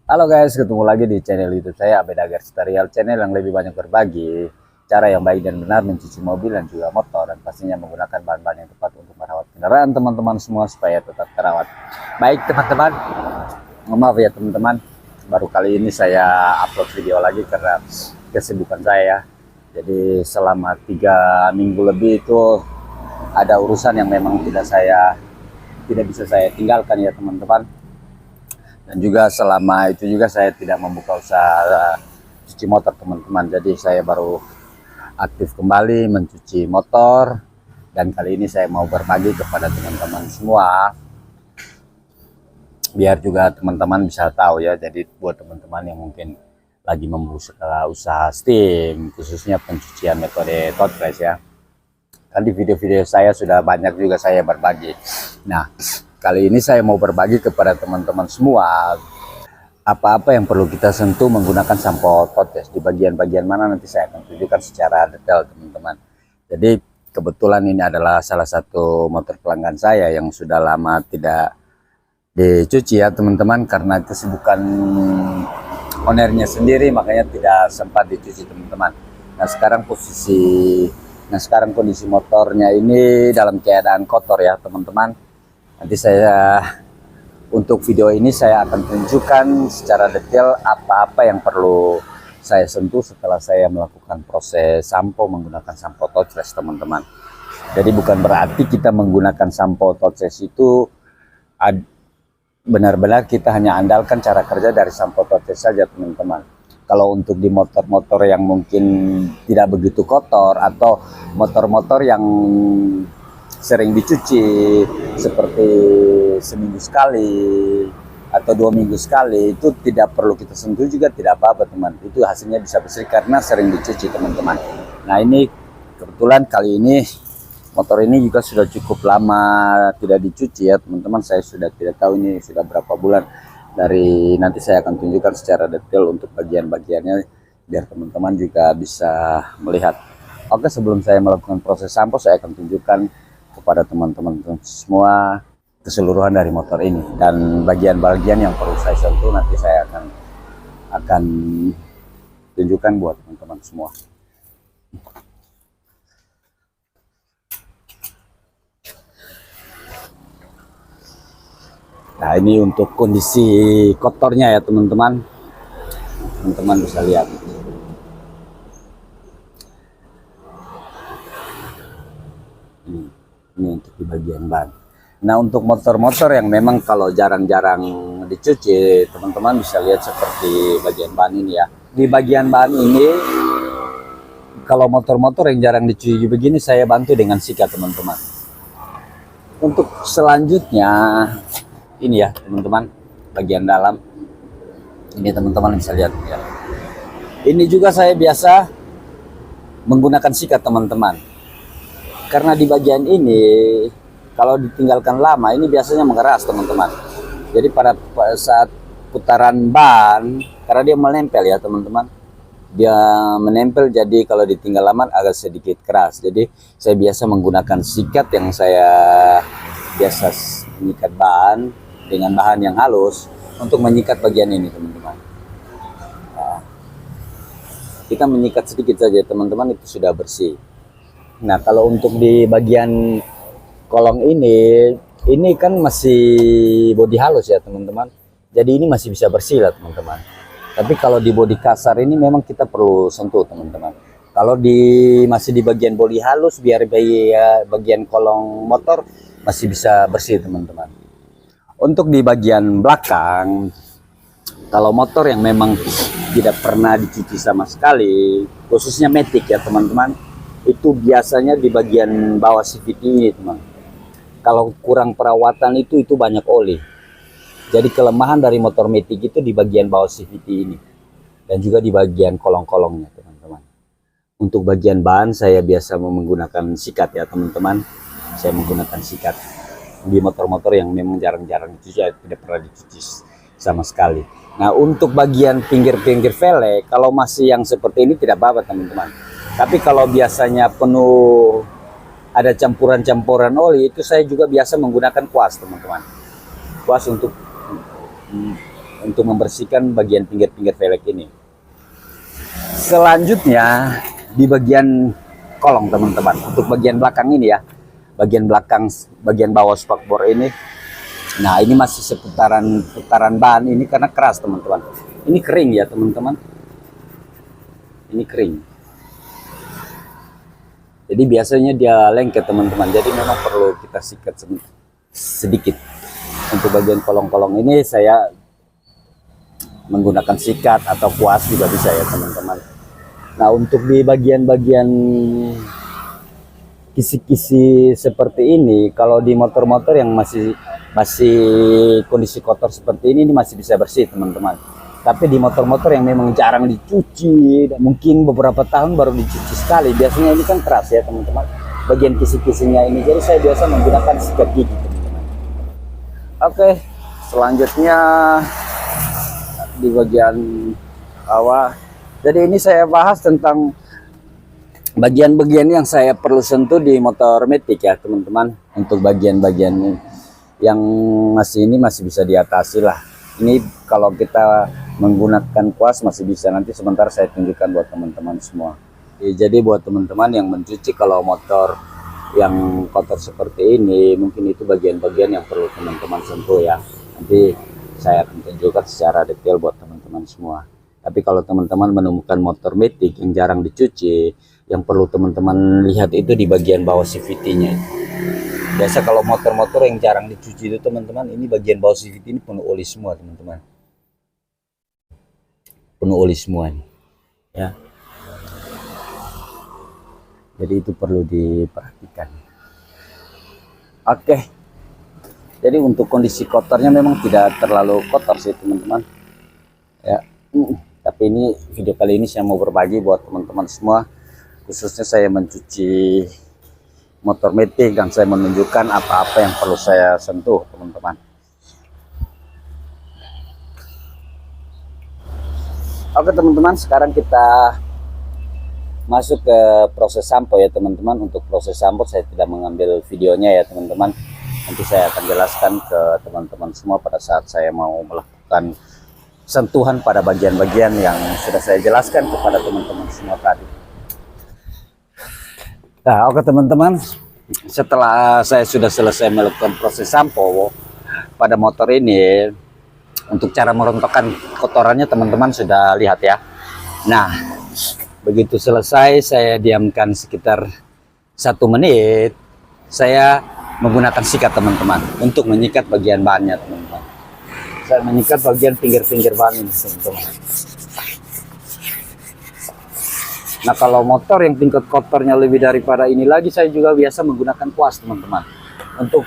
Halo guys, ketemu lagi di channel YouTube saya Abed Agar Tutorial, channel yang lebih banyak berbagi cara yang baik dan benar mencuci mobil dan juga motor, dan pastinya menggunakan bahan-bahan yang tepat untuk merawat kendaraan teman-teman semua supaya tetap terawat. Baik teman-teman, maaf ya teman-teman, baru kali ini saya upload video lagi karena kesibukan saya. Jadi selama 3 minggu lebih itu ada urusan yang memang tidak bisa saya tinggalkan ya teman-teman. Dan juga selama itu juga saya tidak membuka usaha cuci motor teman-teman. Jadi saya baru aktif kembali mencuci motor, dan kali ini saya mau berbagi kepada teman-teman semua biar juga teman-teman bisa tahu ya. Jadi buat teman-teman yang mungkin lagi membuka usaha steam, khususnya pencucian metode hot press ya, kan di video-video saya sudah banyak juga saya berbagi. Nah, kali ini saya mau berbagi kepada teman-teman semua apa-apa yang perlu kita sentuh menggunakan sampo Totes. Di bagian-bagian mana nanti saya akan tunjukkan secara detail teman-teman. Jadi kebetulan ini adalah salah satu motor pelanggan saya yang sudah lama tidak dicuci ya teman-teman, karena kesibukan ownernya sendiri makanya tidak sempat dicuci teman-teman. Nah sekarang kondisi motornya ini dalam keadaan kotor ya teman-teman. Nanti untuk video ini saya akan tunjukkan secara detail apa-apa yang perlu saya sentuh setelah saya melakukan proses sampo menggunakan sampo Totes teman-teman. Jadi bukan berarti kita menggunakan sampo Totes itu benar-benar kita hanya andalkan cara kerja dari sampo Totes saja teman-teman. Kalau untuk di motor-motor yang mungkin tidak begitu kotor atau motor-motor yang sering dicuci seperti seminggu sekali atau 2 minggu sekali, itu tidak perlu kita sentuh juga, tidak apa-apa teman. Itu hasilnya bisa bersih karena sering dicuci teman-teman. Nah ini kebetulan kali ini motor ini juga sudah cukup lama tidak dicuci ya teman-teman. Saya sudah tidak tahu ini sudah berapa bulan. Nanti saya akan tunjukkan secara detail untuk bagian-bagiannya biar teman-teman juga bisa melihat. Oke, sebelum saya melakukan proses sampo, saya akan tunjukkan kepada teman-teman semua keseluruhan dari motor ini, dan bagian-bagian yang perlu saya sentuh nanti saya akan tunjukkan buat teman-teman semua. Nah ini untuk kondisi kotornya ya teman-teman, teman-teman bisa lihat. Ini untuk di bagian ban. Nah untuk motor-motor yang memang kalau jarang-jarang dicuci, teman-teman bisa lihat seperti bagian ban ini ya. Di bagian ban ini, kalau motor-motor yang jarang dicuci begini, saya bantu dengan sikat teman-teman. Untuk selanjutnya, ini ya teman-teman, bagian dalam. Ini teman-teman bisa lihat ya. Ini juga saya biasa menggunakan sikat teman-teman. Karena di bagian ini kalau ditinggalkan lama ini biasanya mengeras teman-teman. Jadi pada saat putaran ban, karena dia menempel ya teman-teman, dia menempel, jadi kalau ditinggal lama agak sedikit keras. Jadi saya biasa menggunakan sikat yang saya biasa menyikat ban dengan bahan yang halus untuk menyikat bagian ini teman-teman. Nah, kita menyikat sedikit saja teman-teman, itu sudah bersih. Nah kalau untuk di bagian kolong ini kan masih bodi halus ya teman-teman, jadi ini masih bisa bersih lah teman-teman. Tapi kalau di bodi kasar ini memang kita perlu sentuh teman-teman. Kalau masih di bagian bodi halus, biar bagian kolong motor masih bisa bersih teman-teman. Untuk di bagian belakang, kalau motor yang memang tidak pernah dicuci sama sekali, khususnya Matic ya teman-teman, itu biasanya di bagian bawah CVT ini teman. Kalau kurang perawatan itu banyak oli. Jadi kelemahan dari motor Matic itu di bagian bawah CVT ini dan juga di bagian kolong-kolongnya teman-teman. Untuk bagian bahan saya biasa menggunakan sikat ya teman-teman. Saya menggunakan sikat di motor-motor yang memang jarang-jarang dicuci, tidak pernah dicuci sama sekali. Nah untuk bagian pinggir-pinggir velg, kalau masih yang seperti ini tidak apa-apa teman-teman. Tapi kalau biasanya penuh ada campuran-campuran oli, itu saya juga biasa menggunakan kuas teman-teman. Kuas untuk membersihkan bagian pinggir-pinggir velg ini. Selanjutnya di bagian kolong teman-teman, untuk bagian belakang ini ya, bagian belakang, bagian bawah spakbor ini. Nah ini masih seputaran ban ini karena keras teman-teman. Ini kering ya teman-teman, ini kering. Jadi biasanya dia lengket teman-teman, jadi memang perlu kita sikat sedikit. Untuk bagian kolong-kolong ini saya menggunakan sikat atau kuas juga bisa ya teman-teman. Nah untuk di bagian-bagian kisi-kisi seperti ini, kalau di motor-motor yang masih kondisi kotor seperti ini masih bisa bersih teman-teman. Tapi di motor-motor yang memang jarang dicuci, mungkin beberapa tahun baru dicuci sekali, biasanya ini kan keras ya teman-teman, bagian kisi-kisinya ini. Jadi saya biasa menggunakan sikat gigi teman-teman. Oke, selanjutnya di bagian bawah. Jadi ini saya bahas tentang bagian-bagian yang saya perlu sentuh di motor Matic ya teman-teman. Untuk bagian-bagian yang masih bisa diatasi lah. Ini kalau kita menggunakan kuas masih bisa, nanti sebentar saya tunjukkan buat teman-teman semua. Jadi buat teman-teman yang mencuci kalau motor yang kotor seperti ini, mungkin itu bagian-bagian yang perlu teman-teman sentuh ya. Nanti saya akan tunjukkan secara detail buat teman-teman semua. Tapi kalau teman-teman menemukan motor Matic yang jarang dicuci, yang perlu teman-teman lihat itu di bagian bawah CVT-nya. Biasa kalau motor-motor yang jarang dicuci itu teman-teman, ini bagian bawah CVT ini penuh oli semua teman-teman, penuh oli semua nih ya. Jadi itu perlu diperhatikan. Oke, jadi untuk kondisi kotornya memang tidak terlalu kotor sih teman-teman ya. Tapi ini video kali ini saya mau berbagi buat teman-teman semua, khususnya saya mencuci motor Matic dan saya menunjukkan apa-apa yang perlu saya sentuh teman-teman. Oke teman-teman, sekarang kita masuk ke proses sampo ya teman-teman. Untuk proses sampo saya tidak mengambil videonya ya teman-teman, nanti saya akan jelaskan ke teman-teman semua pada saat saya mau melakukan sentuhan pada bagian-bagian yang sudah saya jelaskan kepada teman-teman semua tadi. Nah oke teman-teman, setelah saya sudah selesai melakukan proses sampo pada motor ini, untuk cara merontokkan kotorannya teman-teman sudah lihat ya. Nah begitu selesai saya diamkan sekitar 1 menit, saya menggunakan sikat teman-teman untuk menyikat bagian bannya teman-teman. Saya menyikat bagian pinggir-pinggir ban ini teman-teman. Nah kalau motor yang tingkat kotornya lebih daripada ini lagi, saya juga biasa menggunakan kuas teman-teman untuk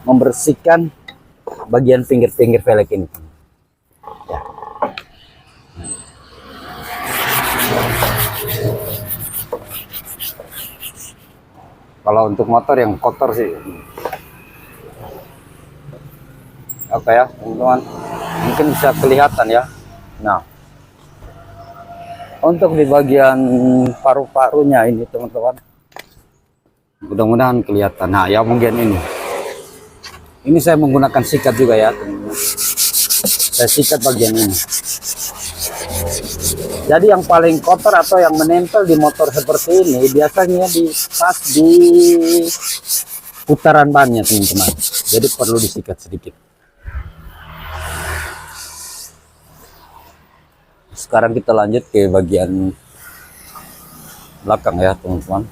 membersihkan bagian pinggir-pinggir velg ini ya. Kalau untuk motor yang kotor sih oke ya teman-teman, mungkin bisa kelihatan ya. Nah untuk di bagian paru-parunya ini teman-teman, mudah-mudahan kelihatan. Nah ya mungkin ini saya menggunakan sikat juga ya teman-teman. Saya sikat bagian ini. Jadi yang paling kotor atau yang menempel di motor seperti ini biasanya pas di putaran bannya teman-teman. Jadi perlu disikat sedikit. Sekarang kita lanjut ke bagian belakang ya teman-teman.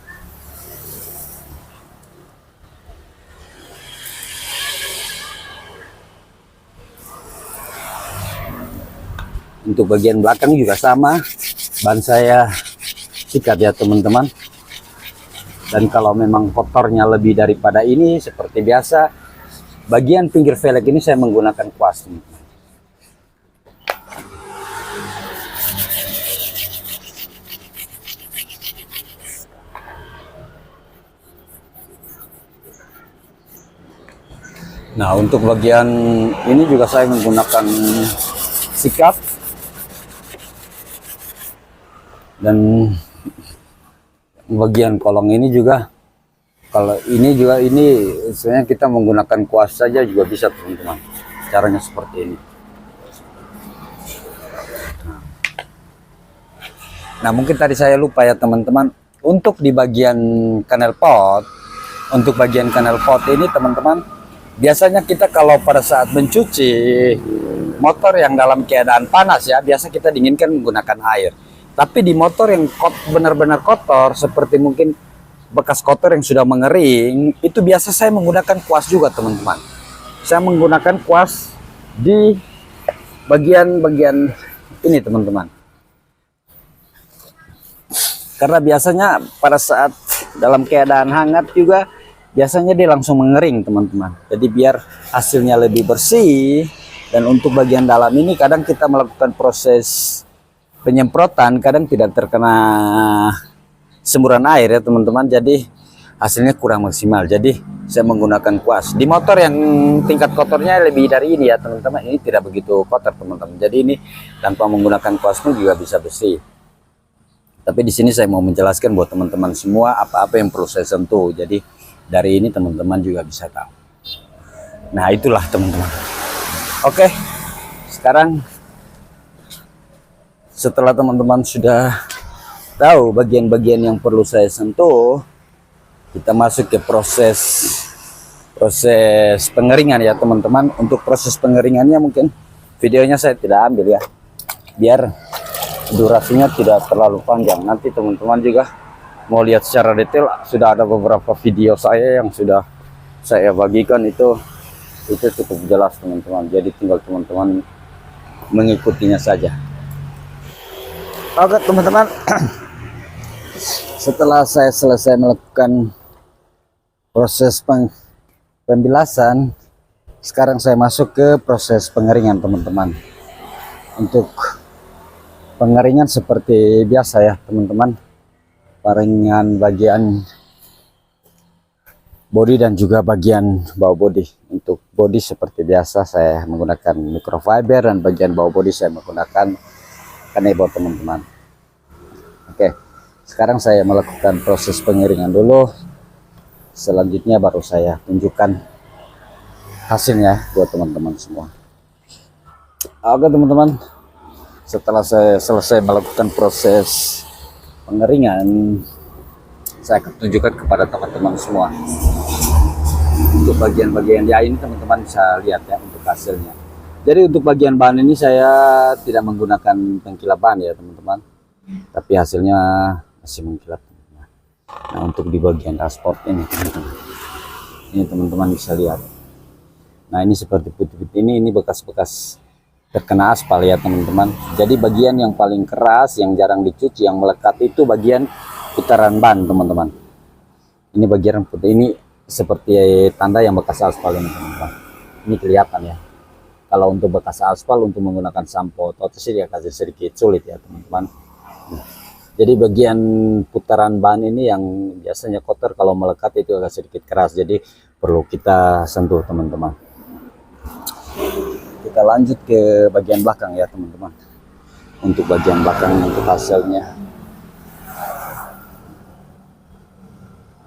Untuk bagian belakang juga sama, ban saya sikat ya teman-teman. Dan kalau memang kotornya lebih daripada ini, seperti biasa, bagian pinggir velg ini saya menggunakan kuas. Nah untuk bagian ini juga saya menggunakan sikat. Dan bagian kolong ini juga, kalau ini juga sebenarnya kita menggunakan kuas saja juga bisa teman-teman. Caranya seperti ini. Nah, mungkin tadi saya lupa ya teman-teman, untuk di bagian knalpot, untuk bagian knalpot ini teman-teman, biasanya kita kalau pada saat mencuci motor yang dalam keadaan panas ya, biasa kita dinginkan menggunakan air. Tapi di motor yang benar-benar kotor, seperti mungkin bekas kotor yang sudah mengering, itu biasa saya menggunakan kuas juga teman-teman. Saya menggunakan kuas di bagian-bagian ini teman-teman. Karena biasanya pada saat dalam keadaan hangat juga biasanya dia langsung mengering teman-teman. Jadi biar hasilnya lebih bersih. Dan untuk bagian dalam ini kadang kita melakukan proses penyemprotan, kadang tidak terkena semburan air ya teman-teman. Jadi hasilnya kurang maksimal. Jadi saya menggunakan kuas. Di motor yang tingkat kotornya lebih dari ini ya teman-teman, ini tidak begitu kotor teman-teman. Jadi ini tanpa menggunakan kuas pun juga bisa bersih. Tapi di sini saya mau menjelaskan buat teman-teman semua apa-apa yang perlu saya sentuh. Jadi dari ini teman-teman juga bisa tahu. Nah, itulah teman-teman. Oke, sekarang setelah teman-teman sudah tahu bagian-bagian yang perlu saya sentuh, kita masuk ke proses pengeringan ya teman-teman. Untuk proses pengeringannya mungkin videonya saya tidak ambil ya, biar durasinya tidak terlalu panjang. Nanti teman-teman juga mau lihat secara detail, sudah ada beberapa video saya yang sudah saya bagikan, itu cukup jelas teman-teman. Jadi tinggal teman-teman mengikutinya saja. Oke teman-teman, setelah saya selesai melakukan proses pembilasan, sekarang saya masuk ke proses pengeringan teman-teman. Untuk pengeringan seperti biasa ya teman-teman, pengeringan bagian bodi dan juga bagian bawah bodi. Untuk bodi seperti biasa saya menggunakan microfiber, dan bagian bawah bodi saya menggunakan kanebo teman-teman. Oke, sekarang saya melakukan proses pengeringan dulu, selanjutnya baru saya tunjukkan hasilnya buat teman-teman semua. Oke teman-teman, setelah saya selesai melakukan proses pengeringan, saya akan tunjukkan kepada teman-teman semua. Untuk bagian-bagian ya ini teman-teman bisa lihat ya untuk hasilnya. Jadi untuk bagian bahan ini saya tidak menggunakan pengkilap bahan ya teman-teman, tapi hasilnya masih mengkilap. Nah, untuk di bagian dashboard ini teman-teman bisa lihat. Nah, ini seperti putih-putih ini bekas-bekas terkena aspal ya teman-teman. Jadi bagian yang paling keras, yang jarang dicuci, yang melekat itu bagian putaran ban teman-teman. Ini bagian putih ini seperti tanda yang bekas aspal ini teman-teman. Ini kelihatan ya. Kalau untuk bekas aspal untuk menggunakan sampo atau sih dia kasih sedikit sulit ya teman-teman. Jadi bagian putaran ban ini yang biasanya kotor, kalau melekat itu agak sedikit keras. Jadi perlu kita sentuh teman-teman. Kita lanjut ke bagian belakang ya teman-teman. Untuk bagian belakang untuk hasilnya,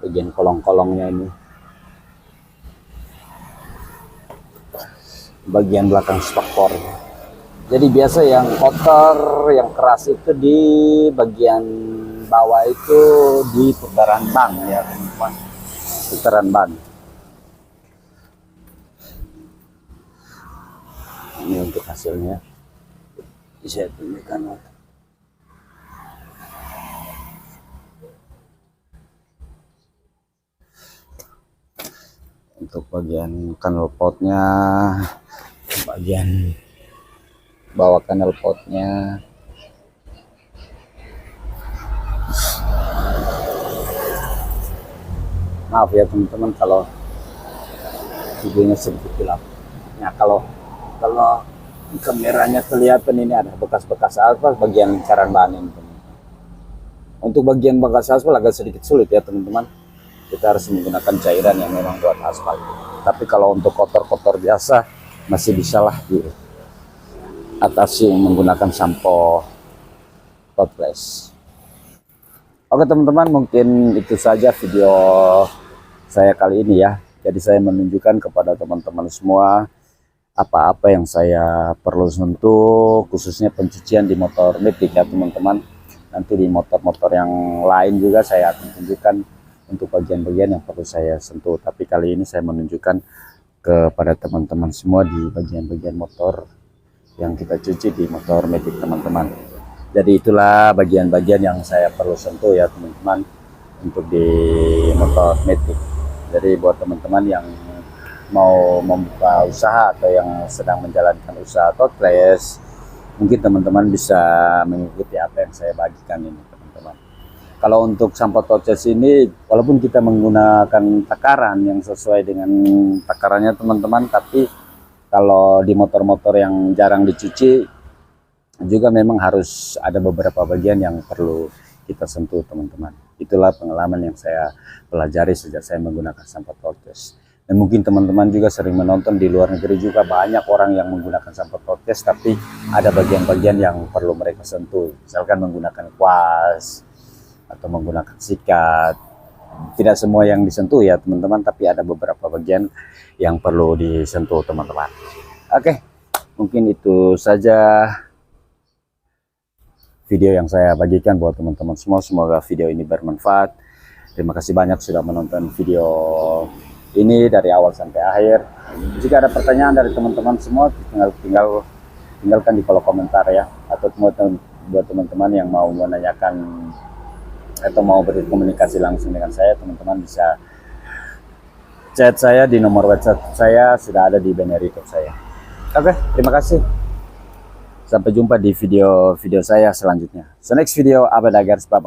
bagian kolong-kolongnya ini, bagian belakang spakbor. Jadi biasa yang kotor, yang keras itu di bagian bawah itu di putaran ban ya teman-teman, putaran ban. Ini untuk hasilnya bisa tunjukkan. Untuk bagian knalpotnya, bagian bawah knalpotnya, maaf ya teman-teman kalau videonya sedikit gelap. Nah, kalau kameranya kelihatan, ini ada bekas-bekas aspal bagian lingkaran ban ini teman-teman. Untuk bagian bekas aspal agak sedikit sulit ya teman-teman, kita harus menggunakan cairan yang memang buat aspal. Tapi kalau untuk kotor-kotor biasa masih bisalah diatasi menggunakan sampo toples. Oke teman-teman, mungkin itu saja video saya kali ini ya. Jadi saya menunjukkan kepada teman-teman semua apa-apa yang saya perlu sentuh, khususnya pencucian di motor metik ya teman-teman. Nanti di motor-motor yang lain juga saya akan tunjukkan untuk bagian-bagian yang perlu saya sentuh. Tapi kali ini saya menunjukkan kepada teman-teman semua di bagian-bagian motor yang kita cuci di motor Matic teman-teman. Jadi itulah bagian-bagian yang saya perlu sentuh ya teman-teman untuk di motor Matic. Jadi buat teman-teman yang mau membuka usaha atau yang sedang menjalankan usaha totles, mungkin teman-teman bisa mengikuti apa yang saya bagikan ini teman-teman. Kalau untuk sampah totles ini, walaupun kita menggunakan takaran yang sesuai dengan takarannya teman-teman, tapi kalau di motor-motor yang jarang dicuci juga memang harus ada beberapa bagian yang perlu kita sentuh teman-teman. Itulah pengalaman yang saya pelajari sejak saya menggunakan sampah totles. Dan mungkin teman-teman juga sering menonton di luar negeri juga banyak orang yang menggunakan sampah totles, tapi ada bagian-bagian yang perlu mereka sentuh. Misalkan menggunakan kuas atau menggunakan sikat. Tidak semua yang disentuh ya teman-teman, tapi ada beberapa bagian yang perlu disentuh teman-teman. Oke, mungkin itu saja video yang saya bagikan buat teman-teman semua. Semoga video ini bermanfaat. Terima kasih banyak sudah menonton video ini dari awal sampai akhir. Jika ada pertanyaan dari teman-teman semua, tinggalkan di kolom komentar ya. Atau buat teman-teman yang mau menanyakan atau mau berkomunikasi langsung dengan saya, teman-teman bisa chat saya di nomor WhatsApp saya, sudah ada di banner YouTube saya. Oke, terima kasih. Sampai jumpa di video saya selanjutnya. So next video, Abad Agars, bye.